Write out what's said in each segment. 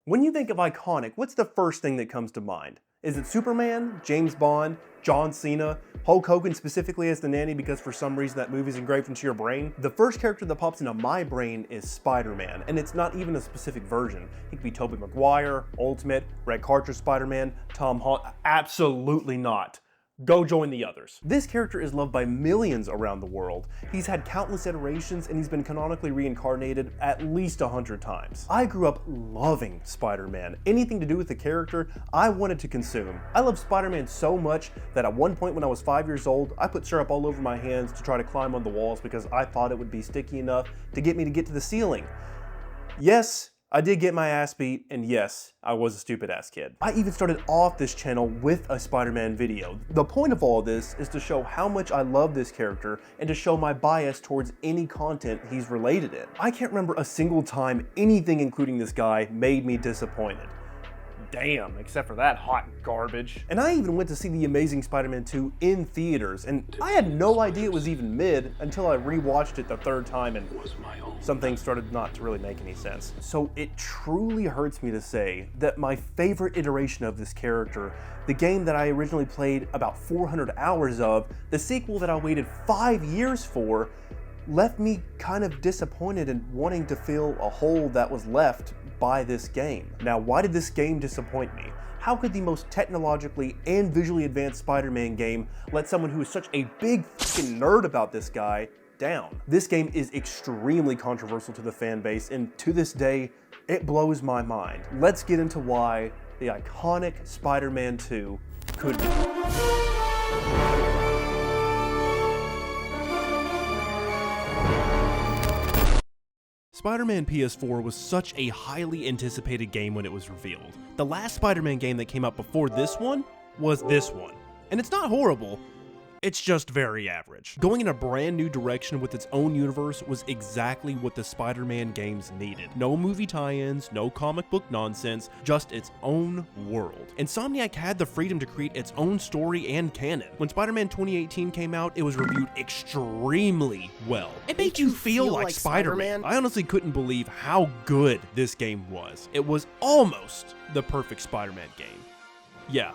When you think of iconic, what's the first thing that comes to mind? Is it Superman, James Bond, John Cena, Hulk Hogan specifically as the nanny because for some reason that movie's engraved into your brain? The first character that pops into my brain is Spider-Man, and it's not even a specific version. It could be Tobey Maguire, Ultimate, Red Cartridge Spider-Man, Tom Holland. Absolutely not. Go join the others. This character is loved by millions around the world. He's had countless iterations and he's been canonically reincarnated at least 100 times. I grew up loving Spider-Man. Anything to do with the character, I wanted to consume. I love Spider-Man so much that at one point when I was 5 years old, I put syrup all over my hands to try to climb on the walls because I thought it would be sticky enough to get me to get to the ceiling. Yes, I did get my ass beat, and yes, I was a stupid ass kid. I even started off this channel with a Spider-Man video. The point of all this is to show how much I love this character and to show my bias towards any content he's related in. I can't remember a single time anything including this guy made me disappointed. Damn, except for that hot garbage. And I even went to see The Amazing Spider-Man 2 in theaters, and I had no idea it was even mid until I rewatched it the third time and some things started not to really make any sense. So it truly hurts me to say that my favorite iteration of this character, the game that I originally played about 400 hours of, the sequel that I waited 5 years for, left me kind of disappointed and wanting to fill a hole that was left by this game. Now, why did this game disappoint me? How could the most technologically and visually advanced Spider-Man game let someone who is such a big fucking nerd about this guy down? This game is extremely controversial to the fan base, and to this day, it blows my mind. Let's get into why the iconic Spider-Man 2 could be. Spider-Man PS4 was such a highly anticipated game when it was revealed. The last Spider-Man game that came out before this one was this one. And it's not horrible, it's just very average. Going in a brand new direction with its own universe was exactly what the Spider-Man games needed. No movie tie-ins, no comic book nonsense, just its own world. Insomniac had the freedom to create its own story and canon. When Spider-Man 2018 came out, it was reviewed extremely well. It made you feel like Spider-Man. I honestly couldn't believe how good this game was. It was almost the perfect Spider-Man game. Yeah,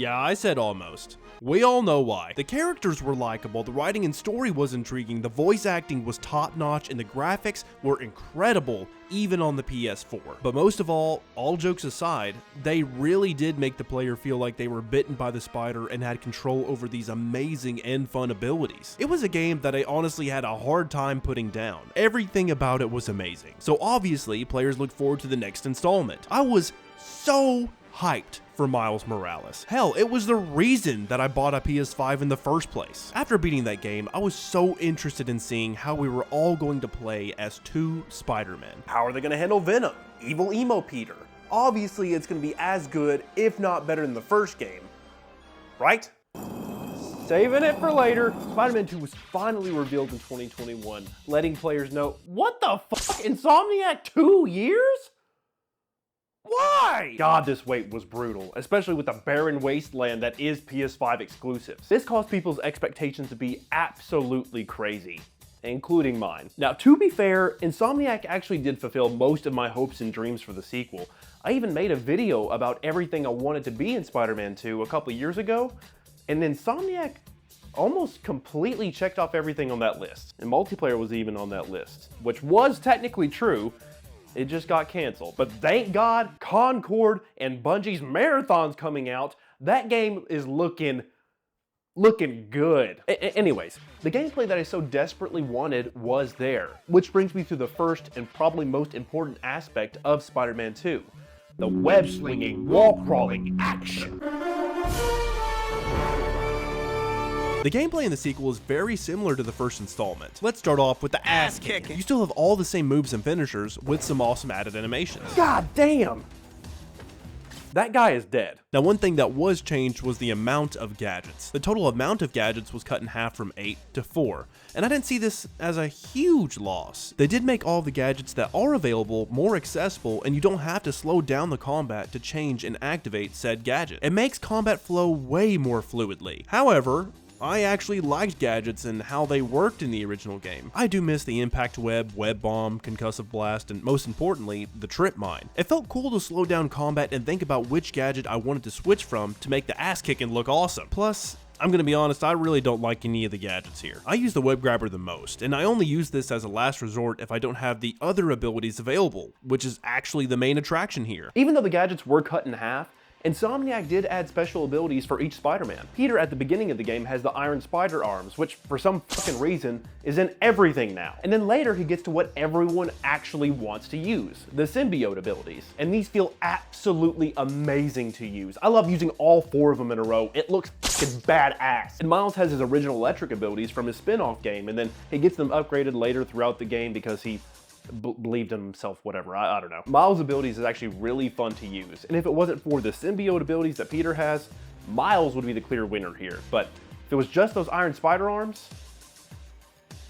I said almost. We all know why. The characters were likable, the writing and story was intriguing, the voice acting was top-notch, and the graphics were incredible, even on the PS4. But most of all jokes aside, they really did make the player feel like they were bitten by the spider and had control over these amazing and fun abilities. It was a game that I honestly had a hard time putting down. Everything about it was amazing. So obviously, players look forward to the next installment. I was so hyped for Miles Morales. Hell, it was the reason that I bought a PS5 in the first place. After beating that game, I was so interested in seeing how we were all going to play as two Spider-Men. How are they going to handle Venom? Evil Emo Peter? Obviously, it's going to be as good, if not better than the first game. Right? Saving it for later. Spider-Man 2 was finally revealed in 2021, letting players know, what the fuck? Insomniac 2 years? Why? God, this wait was brutal, especially with the barren wasteland that is PS5 exclusives. This caused people's expectations to be absolutely crazy, including mine. Now, to be fair, Insomniac actually did fulfill most of my hopes and dreams for the sequel. I even made a video about everything I wanted to be in Spider-Man 2 a couple years ago, and Insomniac almost completely checked off everything on that list. And multiplayer was even on that list, which was technically true. It just got canceled. But thank God, Concord and Bungie's Marathon's coming out. That game is looking good. Anyways, the gameplay that I so desperately wanted was there. Which brings me to the first and probably most important aspect of Spider-Man 2. The web-slinging, wall-crawling action. The gameplay in the sequel is very similar to the first installment. Let's start off with the ass kicking. You still have all the same moves and finishers with some awesome added animations. God damn! That guy is dead. Now, one thing that was changed was the amount of gadgets. The total amount of gadgets was cut in half from 8 to 4, and I didn't see this as a huge loss. They did make all the gadgets that are available more accessible, and you don't have to slow down the combat to change and activate said gadget. It makes combat flow way more fluidly. However, I actually liked gadgets and how they worked in the original game. I do miss the impact web, web bomb, concussive blast, and most importantly, the trip mine. It felt cool to slow down combat and think about which gadget I wanted to switch from to make the ass kicking look awesome. Plus, I'm gonna be honest, I really don't like any of the gadgets here. I use the web grabber the most, and I only use this as a last resort if I don't have the other abilities available, which is actually the main attraction here. Even though the gadgets were cut in half, Insomniac did add special abilities for each Spider-Man. Peter at the beginning of the game has the Iron Spider arms, which for some fucking reason is in everything now. And then later he gets to what everyone actually wants to use, the symbiote abilities. And these feel absolutely amazing to use. I love using all 4 of them in a row. It looks fucking badass. And Miles has his original electric abilities from his spin-off game, and then he gets them upgraded later throughout the game because he believed in himself, whatever, I don't know. Miles' abilities is actually really fun to use, and if it wasn't for the symbiote abilities that Peter has, Miles would be the clear winner here. But if it was just those Iron Spider arms,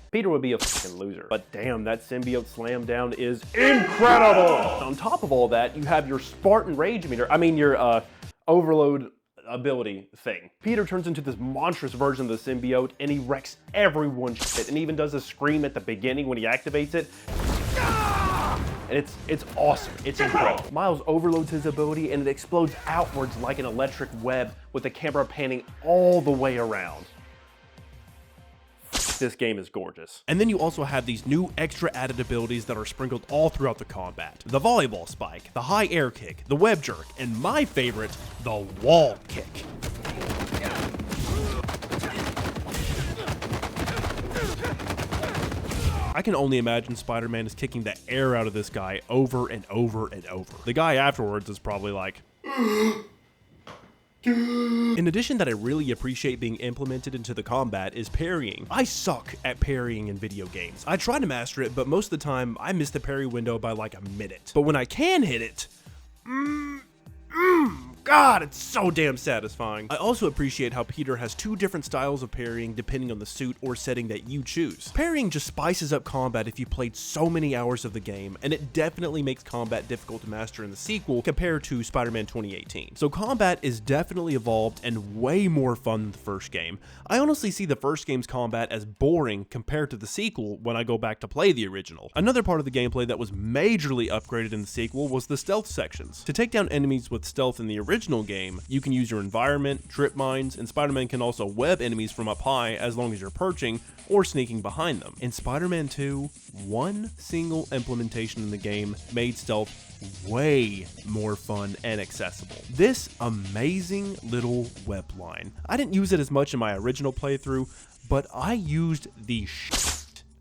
Peter would be a fucking loser. But damn, that symbiote slam down is incredible! On top of all that, you have your Spartan Rage meter, your overload ability thing. Peter turns into this monstrous version of the symbiote and he wrecks everyone's shit, and even does a scream at the beginning when he activates it. And it's awesome, it's incredible. Miles overloads his ability and it explodes outwards like an electric web with the camera panning all the way around. This game is gorgeous. And then you also have these new extra added abilities that are sprinkled all throughout the combat. The volleyball spike, the high air kick, the web jerk, and my favorite, the wall kick. I can only imagine Spider-Man is kicking the air out of this guy over and over and over. The guy afterwards is probably like... In addition that I really appreciate being implemented into the combat is parrying. I suck at parrying in video games. I try to master it, but most of the time I miss the parry window by like a minute. But when I can hit it, God, it's so damn satisfying. I also appreciate how Peter has 2 different styles of parrying depending on the suit or setting that you choose. Parrying just spices up combat if you played so many hours of the game, and it definitely makes combat difficult to master in the sequel compared to Spider-Man 2018. So combat is definitely evolved and way more fun than the first game. I honestly see the first game's combat as boring compared to the sequel when I go back to play the original. Another part of the gameplay that was majorly upgraded in the sequel was the stealth sections. To take down enemies with stealth in the original game, you can use your environment, trip mines, and Spider-Man can also web enemies from up high as long as you're perching or sneaking behind them. In Spider-Man 2, one single implementation in the game made stealth way more fun and accessible. This amazing little web line. I didn't use it as much in my original playthrough, but I used the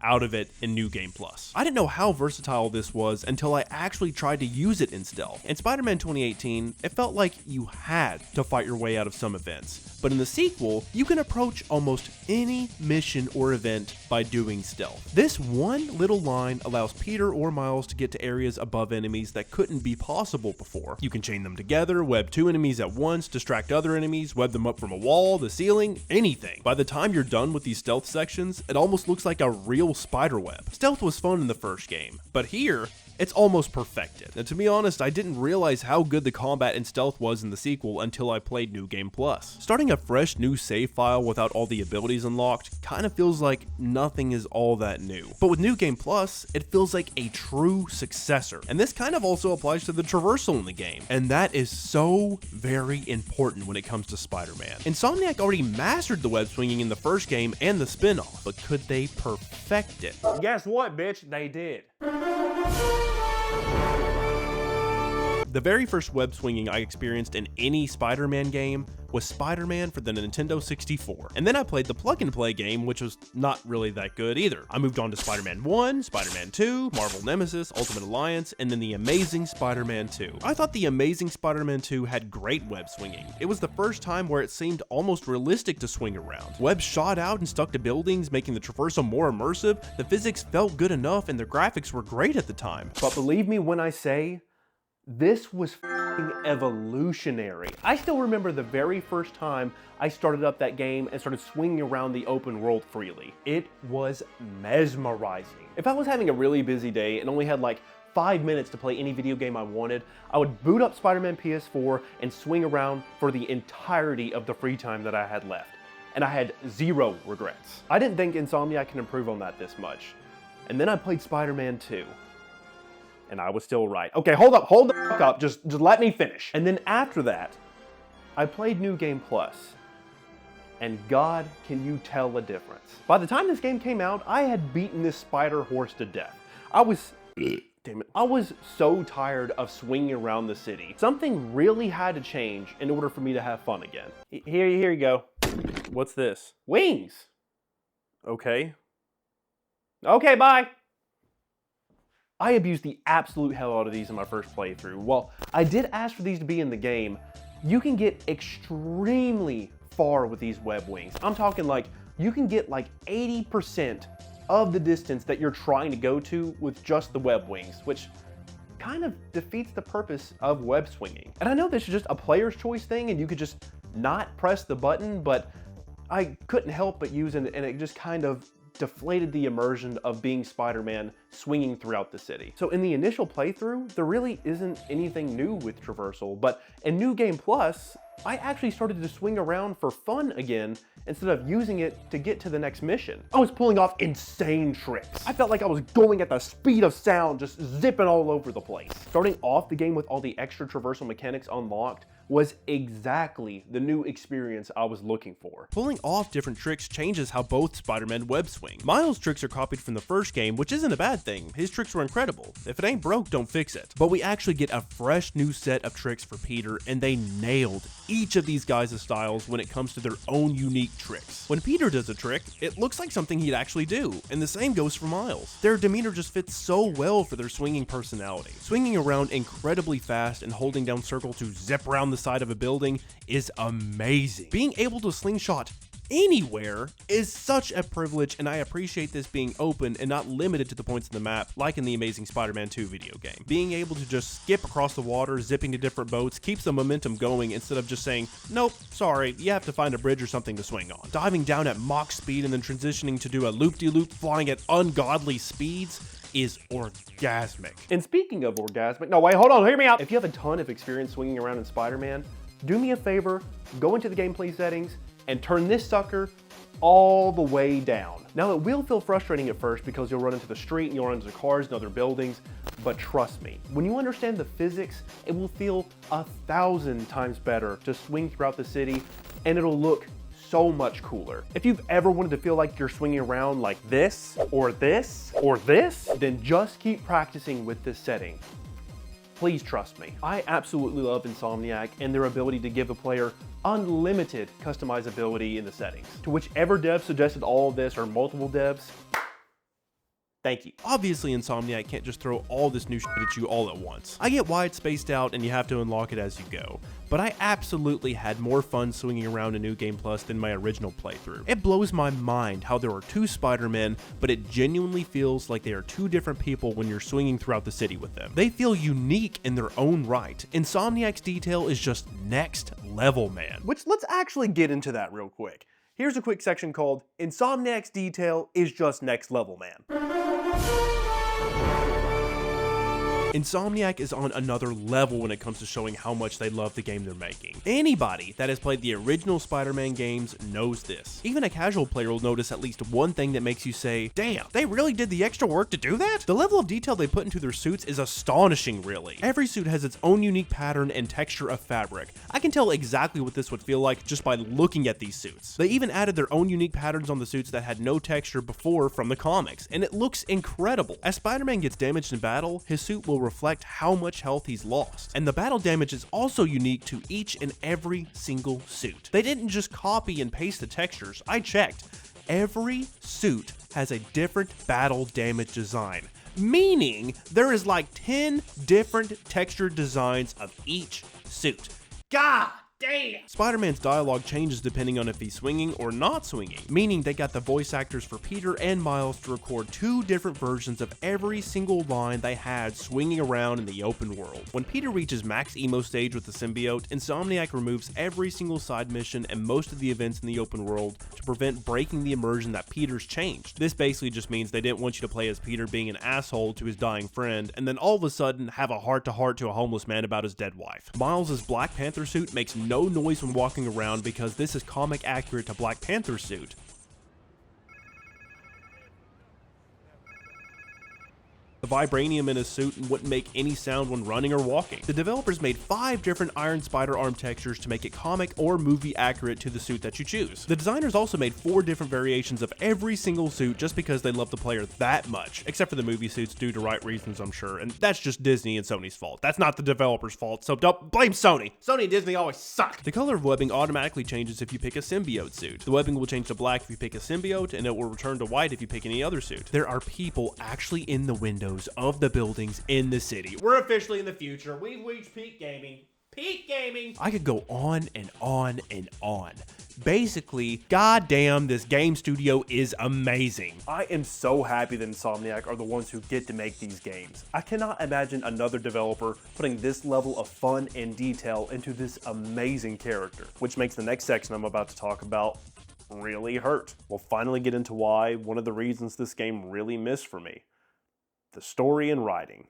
out of it in New Game Plus. I didn't know how versatile this was until I actually tried to use it in stealth. In Spider-Man 2018, it felt like you had to fight your way out of some events, but in the sequel, you can approach almost any mission or event by doing stealth. This one little line allows Peter or Miles to get to areas above enemies that couldn't be possible before. You can chain them together, web 2 enemies at once, distract other enemies, web them up from a wall, the ceiling, anything. By the time you're done with these stealth sections, it almost looks like a real spider web. Stealth was fun in the first game, but here, it's almost perfected. And to be honest, I didn't realize how good the combat in stealth was in the sequel until I played New Game Plus. Starting a fresh new save file without all the abilities unlocked kind of feels like nothing is all that new. But with New Game Plus, it feels like a true successor. And this kind of also applies to the traversal in the game. And that is so very important when it comes to Spider-Man. Insomniac already mastered the web swinging in the first game and the spin-off, but could they perfect it? Guess what, bitch? They did. The very first web swinging I experienced in any Spider-Man game was Spider-Man for the Nintendo 64. And then I played the plug-and-play game, which was not really that good either. I moved on to Spider-Man 1, Spider-Man 2, Marvel Nemesis, Ultimate Alliance, and then The Amazing Spider-Man 2. I thought The Amazing Spider-Man 2 had great web swinging. It was the first time where it seemed almost realistic to swing around. Webs shot out and stuck to buildings, making the traversal more immersive. The physics felt good enough and the graphics were great at the time. But believe me when I say, this was f***ing evolutionary. I still remember the very first time I started up that game and started swinging around the open world freely. It was mesmerizing. If I was having a really busy day and only had like 5 minutes to play any video game I wanted, I would boot up Spider-Man PS4 and swing around for the entirety of the free time that I had left. and I had zero regrets. I didn't think Insomniac can improve on that this much. And then I played Spider-Man 2. And I was still right. Okay, hold the fuck up, just let me finish. And then after that, I played New Game Plus. And God, can you tell a difference? By the time this game came out, I had beaten this spider horse to death. I was so tired of swinging around the city. Something really had to change in order for me to have fun again. Here you go. What's this? Wings! Okay. Okay, bye! I abused the absolute hell out of these in my first playthrough. While I did ask for these to be in the game, you can get extremely far with these web wings. I'm talking like, you can get like 80% of the distance that you're trying to go to with just the web wings, which kind of defeats the purpose of web swinging. And I know this is just a player's choice thing and you could just not press the button, but I couldn't help but use it, and it just kind of deflated the immersion of being Spider-Man swinging throughout the city. So in the initial playthrough, there really isn't anything new with traversal, but in New Game Plus, I actually started to swing around for fun again instead of using it to get to the next mission. I was pulling off insane tricks. I felt like I was going at the speed of sound, just zipping all over the place. Starting off the game with all the extra traversal mechanics unlocked was exactly the new experience I was looking for. Pulling off different tricks changes how both Spider-Man web swing. Miles' tricks are copied from the first game, which isn't a bad thing. His tricks were incredible. If it ain't broke, don't fix it. But we actually get a fresh new set of tricks for Peter, and they nailed each of these guys' styles when it comes to their own unique tricks. When Peter does a trick, it looks like something he'd actually do, and the same goes for Miles. Their demeanor just fits so well for their swinging personality. Swinging around incredibly fast and holding down circle to zip around the side of a building is amazing. Being able to slingshot anywhere is such a privilege, and I appreciate this being open and not limited to the points in the map like in the Amazing Spider-Man 2 video game. Being able to just skip across the water, zipping to different boats, keeps the momentum going instead of just saying, nope, sorry, you have to find a bridge or something to swing on. Diving down at Mach speed and then transitioning to do a loop-de-loop flying at ungodly speeds is orgasmic. And speaking of orgasmic, no wait, hold on, hear me out. If you have a ton of experience swinging around in Spider-Man, do me a favor, go into the gameplay settings and turn this sucker all the way down. Now it will feel frustrating at first because you'll run into the street and you'll run into cars and other buildings, but trust me, when you understand the physics, it will feel 1,000 times better to swing throughout the city, and it'll look so much cooler. If you've ever wanted to feel like you're swinging around like this, or this, or this, then just keep practicing with this setting. Please trust me. I absolutely love Insomniac and their ability to give the player unlimited customizability in the settings. To whichever dev suggested all of this, or multiple devs, thank you. Obviously, Insomniac can't just throw all this new shit at you all at once. I get why it's spaced out and you have to unlock it as you go, but I absolutely had more fun swinging around in New Game Plus than my original playthrough. It blows my mind how there are two Spider-Men, but it genuinely feels like they are two different people when you're swinging throughout the city with them. They feel unique in their own right. Insomniac's detail is just next level, man. Which, let's actually get into that real quick. Here's a quick section called Insomniac's detail is just next level, man. Insomniac is on another level when it comes to showing how much they love the game they're making. Anybody that has played the original Spider-Man games knows this. Even a casual player will notice at least one thing that makes you say, damn, they really did the extra work to do that? The level of detail they put into their suits is astonishing, really. Every suit has its own unique pattern and texture of fabric. I can tell exactly what this would feel like just by looking at these suits. They even added their own unique patterns on the suits that had no texture before from the comics, and it looks incredible. As Spider-Man gets damaged in battle, his suit will reflect how much health he's lost, and the battle damage is also unique to each and every single suit. They didn't just copy and paste the textures. I checked. Every suit has a different battle damage design, meaning there is like 10 different texture designs of each suit. God damn! Spider-Man's dialogue changes depending on if he's swinging or not swinging, meaning they got the voice actors for Peter and Miles to record two different versions of every single line they had swinging around in the open world. When Peter reaches max emo stage with the symbiote, Insomniac removes every single side mission and most of the events in the open world to prevent breaking the immersion that Peter's changed. This basically just means they didn't want you to play as Peter being an asshole to his dying friend and then all of a sudden have a heart-to-heart to a homeless man about his dead wife. Miles' Black Panther suit makes no noise when walking around because this is comic accurate to Black Panther's suit. The vibranium in his suit wouldn't make any sound when running or walking. The developers made 5 different Iron Spider arm textures to make it comic or movie accurate to the suit that you choose. The designers also made 4 different variations of every single suit just because they love the player that much, except for the movie suits due to right reasons, I'm sure, and that's just Disney and Sony's fault. That's not the developers' fault, so don't blame Sony. Sony and Disney always suck. The color of webbing automatically changes if you pick a symbiote suit. The webbing will change to black if you pick a symbiote, and it will return to white if you pick any other suit. There are people actually in the windows of the buildings in the city. We're officially in the future. We've reached peak gaming. Peak gaming! I could go on and on and on. Basically, goddamn, this game studio is amazing. I am so happy that Insomniacs are the ones who get to make these games. I cannot imagine another developer putting this level of fun and detail into this amazing character, which makes the next section I'm about to talk about really hurt. We'll finally get into why one of the reasons this game really missed for me. The story and writing.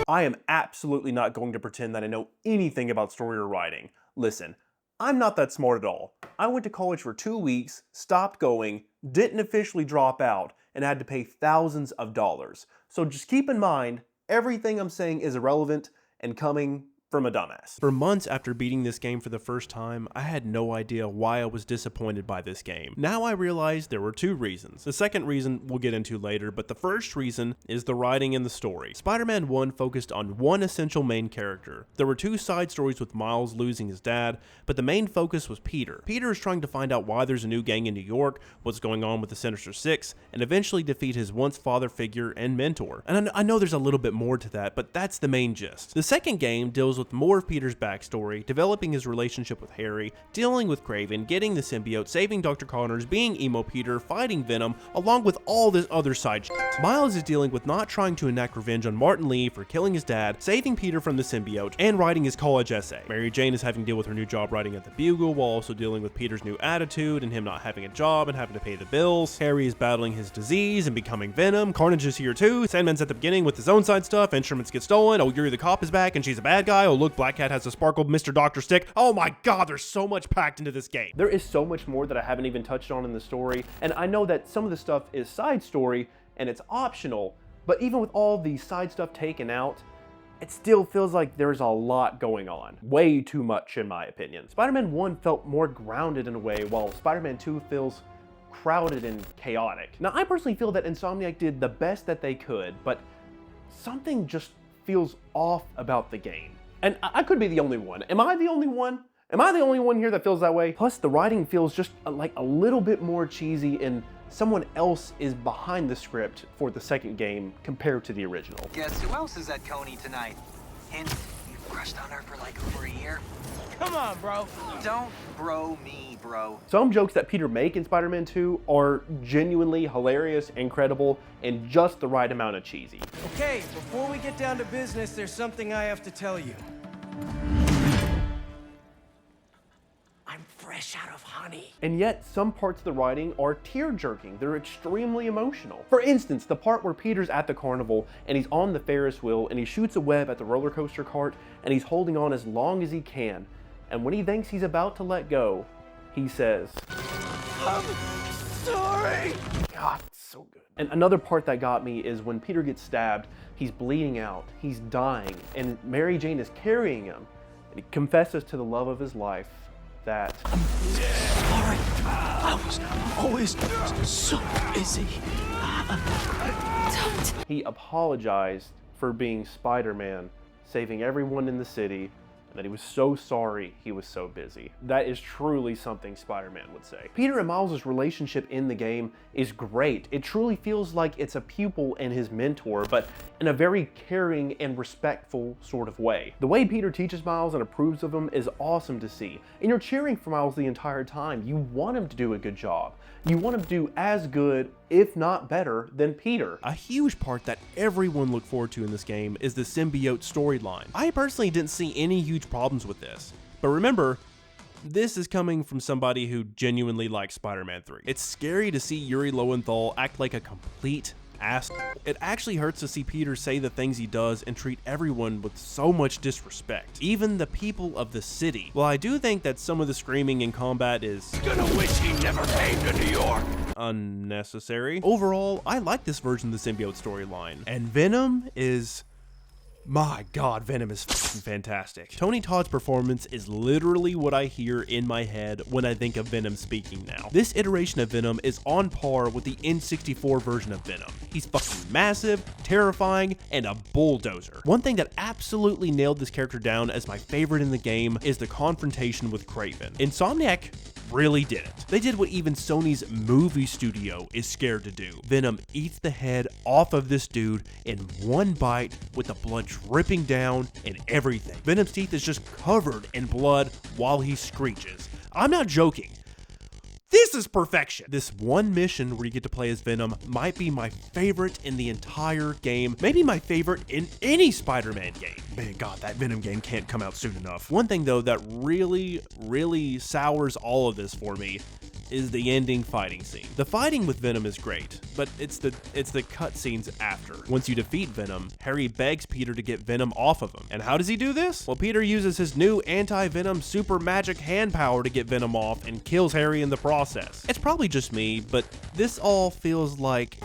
I am absolutely not going to pretend that I know anything about story or writing. Listen, I'm not that smart at all. I went to college for 2 weeks, stopped going, didn't officially drop out, and had to pay thousands of dollars. So just keep in mind, everything I'm saying is irrelevant and coming from a dumbass. For months after beating this game for the first time, I had no idea why I was disappointed by this game. Now I realize there were 2 reasons. The second reason we'll get into later, but the first reason is the writing and the story. Spider-Man 1 focused on one essential main character. There were 2 side stories with Miles losing his dad, but the main focus was Peter. Peter is trying to find out why there's a new gang in New York, what's going on with the Sinister Six, and eventually defeat his once father figure and mentor. And I know there's a little bit more to that, but that's the main gist. The second game deals with more of Peter's backstory, developing his relationship with Harry, dealing with Kraven, getting the symbiote, saving Dr. Connors, being emo Peter, fighting Venom, along with all this other side shit. Miles is dealing with not trying to enact revenge on Martin Lee for killing his dad, saving Peter from the symbiote, and writing his college essay. Mary Jane is having to deal with her new job writing at the Bugle, while also dealing with Peter's new attitude and him not having a job and having to pay the bills. Harry is battling his disease and becoming Venom. Carnage is here too. Sandman's at the beginning with his own side stuff. Instruments get stolen. Oh, Yuri the cop is back and she's a bad guy. Oh, look, Black Cat has a sparkled Mr. Doctor stick. Oh my god, there's so much packed into this game. There is so much more that I haven't even touched on in the story, and I know that some of the stuff is side story and it's optional, but even with all the side stuff taken out, it still feels like there's a lot going on. Way too much in my opinion. Spider-Man 1 felt more grounded in a way, while Spider-Man 2 feels crowded and chaotic. Now, I personally feel that Insomniacs did the best that they could, but something just feels off about the game. And I could be the only one. Am I the only one? Am I the only one here that feels that way? Plus, the writing feels just like a little bit more cheesy, and someone else is behind the script for the second game compared to the original. Guess who else is at Coney tonight? Hint, you've crushed on her for like over a year. Come on, bro. Don't bro me, bro. Some jokes that Peter makes in Spider-Man 2 are genuinely hilarious, incredible, and just the right amount of cheesy. Okay, before we get down to business, there's something I have to tell you. I'm fresh out of honey. And yet, some parts of the writing are tear-jerking. They're extremely emotional. For instance, the part where Peter's at the carnival and he's on the Ferris wheel and he shoots a web at the roller coaster cart and he's holding on as long as he can. And when he thinks he's about to let go, he says, "I'm sorry." God, it's so good. And another part that got me is when Peter gets stabbed, he's bleeding out, he's dying, and Mary Jane is carrying him. And he confesses to the love of his life that I'm sorry. I was always so busy. Don't. He apologized for being Spider-Man, saving everyone in the city, that he was so sorry he was so busy. That is truly something Spider-Man would say. Peter and Miles' relationship in the game is great. It truly feels like it's a pupil and his mentor, but in a very caring and respectful sort of way. The way Peter teaches Miles and approves of him is awesome to see. And you're cheering for Miles the entire time. You want him to do a good job. You want him to do as good, if not better, than Peter. A huge part that everyone looked forward to in this game is the symbiote storyline. I personally didn't see any huge problems with this. But remember, this is coming from somebody who genuinely likes Spider-Man 3. It's scary to see Yuri Lowenthal act like a complete ass. It actually hurts to see Peter say the things he does and treat everyone with so much disrespect, even the people of the city. While I do think that some of the screaming in combat is Gonna wish he never came to New York. unnecessary, overall, I like this version of the symbiote storyline. And Venom is... my god, Venom is f***ing fantastic. Tony Todd's performance is literally what I hear in my head when I think of Venom speaking now. This iteration of Venom is on par with the N64 version of Venom. He's fucking massive, terrifying, and a bulldozer. One thing that absolutely nailed this character down as my favorite in the game is the confrontation with Kraven. Insomniac really did it. They did what even Sony's movie studio is scared to do. Venom eats the head off of this dude in one bite with the blood dripping down and everything. Venom's teeth is just covered in blood while he screeches. I'm not joking. This is perfection. This one mission where you get to play as Venom might be my favorite in the entire game. Maybe my favorite in any Spider-Man game. Man, God, that Venom game can't come out soon enough. One thing though that really sours all of this for me is the ending fighting scene. The fighting with Venom is great, but it's the cutscenes after. Once you defeat Venom, Harry begs Peter to get Venom off of him. And how does he do this? Well, Peter uses his new anti-Venom super magic hand power to get Venom off and kills Harry in the process. It's probably just me, but this all feels like...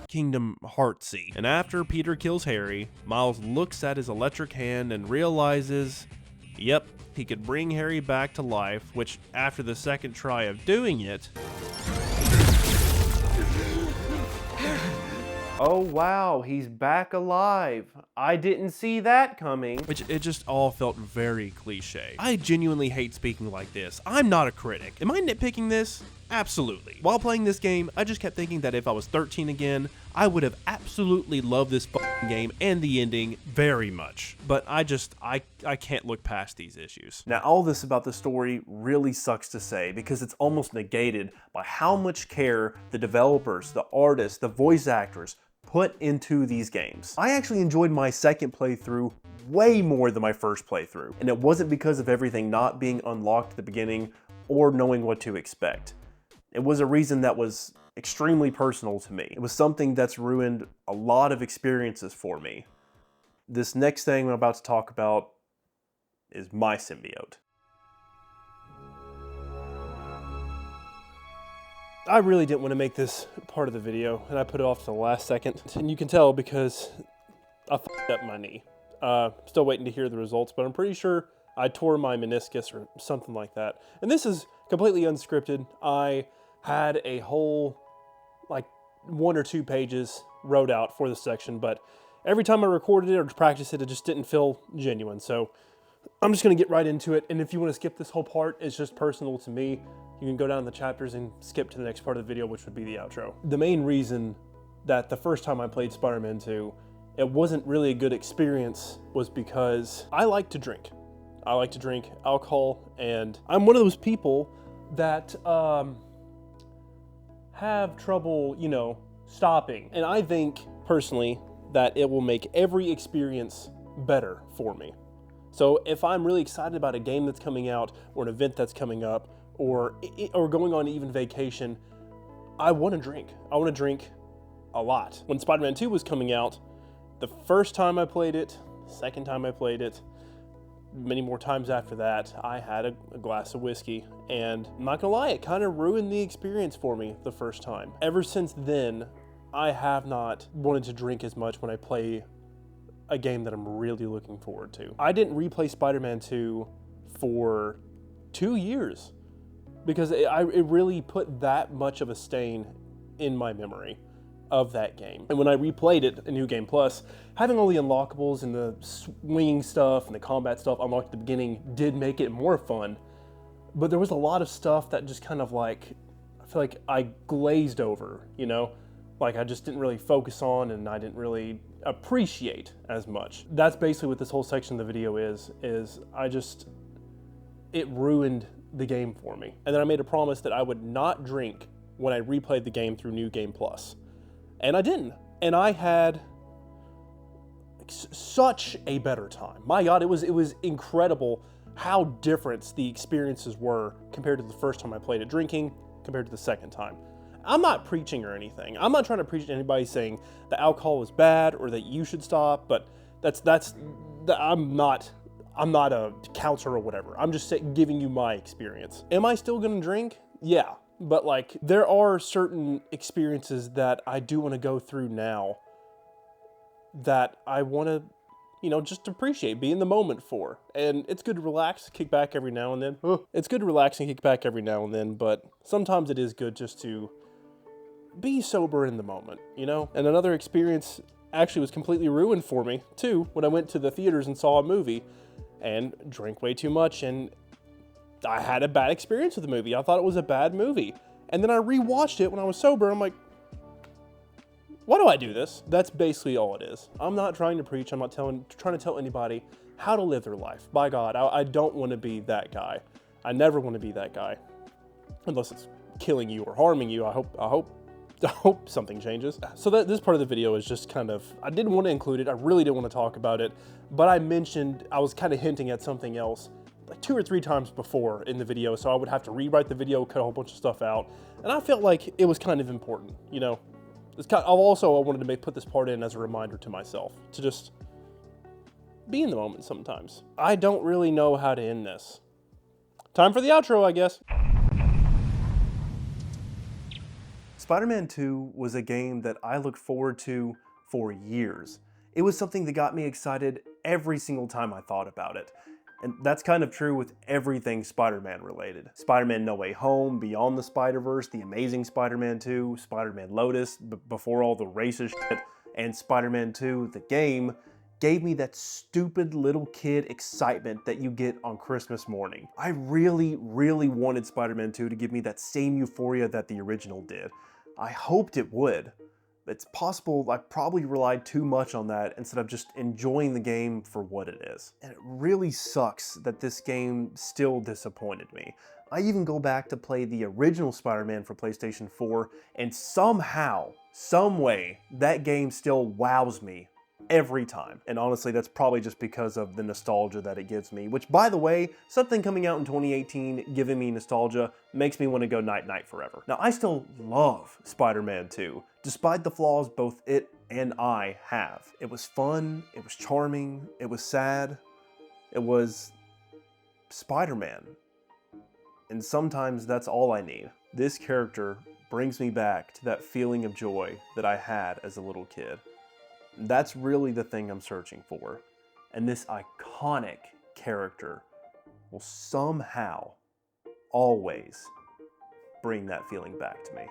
Kingdom Heartsy. And after Peter kills Harry, Miles looks at his electric hand and realizes, yep, he could bring Harry back to life, which after the second try of doing it... oh wow, he's back alive. I didn't see that coming. It just all felt very cliche. I genuinely hate speaking like this. I'm not a critic. Am I nitpicking this? Absolutely. While playing this game, I just kept thinking that if I was 13 again, I would have absolutely loved this fucking game and the ending very much. But I can't look past these issues. Now, all this about the story really sucks to say because it's almost negated by how much care the developers, the artists, the voice actors put into these games. I actually enjoyed my second playthrough way more than my first playthrough, and it wasn't because of everything not being unlocked at the beginning or knowing what to expect. It was a reason that was extremely personal to me. It was something that's ruined a lot of experiences for me. This next thing I'm about to talk about is my symbiote. I really didn't want to make this part of the video, and I put it off to the last second. And you can tell because I f***ed up my knee. Still waiting to hear the results, but I'm pretty sure I tore my meniscus or something like that. And this is completely unscripted. I had a whole, like, 1 or 2 pages wrote out for this section, but every time I recorded it or practiced it, it just didn't feel genuine. So I'm just gonna get right into it. And if you wanna skip this whole part, it's just personal to me. You can go down the chapters and skip to the next part of the video, which would be the outro. The main reason that the first time I played Spider-Man 2, it wasn't really a good experience was because I like to drink. I like to drink alcohol, and I'm one of those people that have trouble, you know, stopping. And I think, personally, that it will make every experience better for me. So if I'm really excited about a game that's coming out, or an event that's coming up, or going on even vacation, I want to drink. I want to drink a lot. When Spider-Man 2 was coming out, the first time I played it, the second time I played it, many more times after that, I had a glass of whiskey, and I'm not gonna lie, it kind of ruined the experience for me the first time. Ever since then, I have not wanted to drink as much when I play a game that I'm really looking forward to. I didn't replay Spider-Man 2 for 2 years because it really put that much of a stain in my memory of that game. And when I replayed it in New Game Plus, having all the unlockables and the swinging stuff and the combat stuff unlocked at the beginning did make it more fun. But there was a lot of stuff that just kind of like, I feel like I glazed over, you know? Like I just didn't really focus on and I didn't really appreciate as much. That's basically what this whole section of the video is it ruined the game for me. And then I made a promise that I would not drink when I replayed the game through New Game Plus. And I didn't. And I had such a better time. My God, it was incredible how different the experiences were compared to the first time I played it drinking compared to the second time. I'm not preaching or anything. I'm not trying to preach to anybody saying that alcohol is bad or that you should stop, but I'm not a counselor or whatever. I'm just giving you my experience. Am I still gonna drink? Yeah, but like there are certain experiences that I do want to go through now that I want to, you know, just appreciate, be in the moment for. And it's good to relax, kick back every now and then. It's good to relax and kick back every now and then, but sometimes it is good just to be sober in the moment, you know? And another experience actually was completely ruined for me, too, when I went to the theaters and saw a movie and drank way too much, and I had a bad experience with the movie. I thought it was a bad movie. And then I rewatched it when I was sober, and I'm like, why do I do this? That's basically all it is. I'm not trying to preach. I'm not trying to tell anybody how to live their life. By God, I don't want to be that guy. I never want to be that guy. Unless it's killing you or harming you. I hope something changes. So this part of the video is just kind of, I didn't want to include it. I really didn't want to talk about it. But I was kind of hinting at something else like 2 or 3 times before in the video. So I would have to rewrite the video, cut a whole bunch of stuff out. And I felt like it was kind of important, you know? I wanted to put this part in as a reminder to myself to just be in the moment sometimes. I don't really know how to end this. Time for the outro, I guess. Spider-Man 2 was a game that I looked forward to for years. It was something that got me excited every single time I thought about it. And that's kind of true with everything Spider-Man related. Spider-Man No Way Home, Beyond the Spider-Verse, The Amazing Spider-Man 2, Spider-Man Lotus, before all the racist shit, and Spider-Man 2, the game, gave me that stupid little kid excitement that you get on Christmas morning. I really, really wanted Spider-Man 2 to give me that same euphoria that the original did. I hoped it would. It's possible I probably relied too much on that instead of just enjoying the game for what it is. And it really sucks that this game still disappointed me. I even go back to play the original Spider-Man for PlayStation 4, and somehow, some way, that game still wows me every time. And honestly, that's probably just because of the nostalgia that it gives me, which, by the way, something coming out in 2018 giving me nostalgia makes me want to go night-night forever. Now, I still love Spider-Man 2, despite the flaws both it and I have. It was fun, it was charming, it was sad, it was Spider-Man. And sometimes that's all I need. This character brings me back to that feeling of joy that I had as a little kid. That's really the thing I'm searching for. And this iconic character will somehow, always, bring that feeling back to me.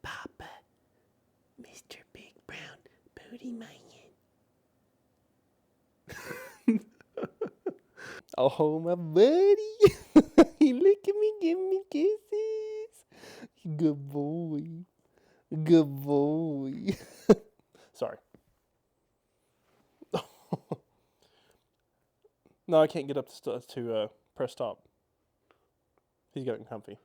Papa, Mr. Big Brown Booty Man. Oh, my buddy. He look at me, give me kisses. Good boy. Good boy. Sorry. No, I can't get up to press stop. He's getting comfy.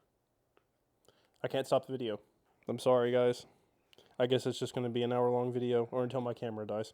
I can't stop the video. I'm sorry, guys. I guess it's just going to be an hour-long video or until my camera dies.